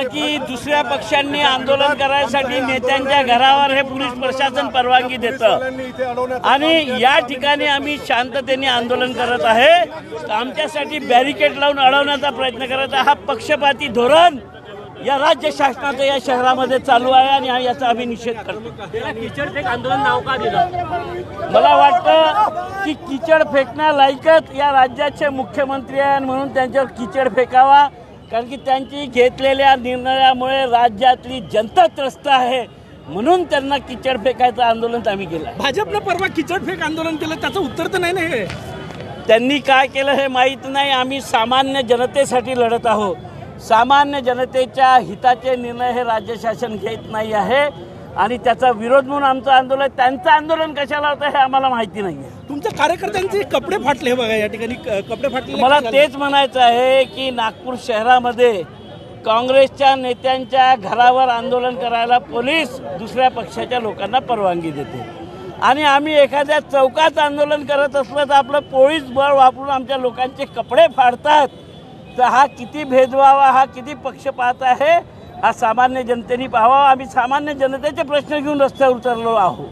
वाटतं की दुसऱ्या पक्षांनी आंदोलन करायसाठी नेत्यांच्या घरावर हे पोलीस प्रशासन परवानगी देतं आणि या ठिकाणी आम्ही शांततेने आंदोलन करत आहे। आमच्यासाठी बॅरिकेड लावून अडवण्याचा प्रयत्न करत आहे। हा पक्षपाती धोरण या राज्य शासनाचं या शहरामध्ये चालू आहे आणि याचा आम्ही निषेध करतो। किचड आंदोलन नाव का दिलं? मला वाटतं की किचड फेकण्यालायकच या राज्याचे मुख्यमंत्री आहे म्हणून त्यांच्यावर किचड फेकावा, कारण की त्यांची घेतलेल्या निर्णयामुळे राज्यातली जनता त्रस्त आहे म्हणून त्यांना किचड फेकायचं आंदोलन आम्ही केलं। भाजपनं परवा किचड फेक आंदोलन केलं, त्याचं उत्तर तर नाही हे। त्यांनी काय केलं हे माहीत नाही। आम्ही सामान्य जनतेसाठी लढत आहोत। सामान्य जनतेच्या हिताचे निर्णय हे राज्य शासन घेत नाही आहे आणि त्याचा विरोध म्हणून आमचं आंदोलन, त्यांचं आंदोलन कशाला होतं हे आम्हाला माहिती नाही आहे। तुमच्या कार्यकर्त्यांचे कपडे फाटले बघा, या ठिकाणी कपडे फाटले। मला तेच म्हणायचं आहे की नागपूर शहरामध्ये काँग्रेसच्या नेत्यांच्या घरावर आंदोलन करायला पोलीस दुसऱ्या पक्षाच्या लोकांना परवानगी देते आणि आम्ही एखाद्या चौकात आंदोलन करत असलं तर आपलं पोलीस बळ वापरून आमच्या लोकांचे कपडे फाडतात। तर हा किती भेदभाव, हा किती पक्षपात आहे हा सामान्य जनतेने पाहावा। आम्ही सामान्य जनतेचे प्रश्न घेऊन रस्त्यावर उतरलो आहोत।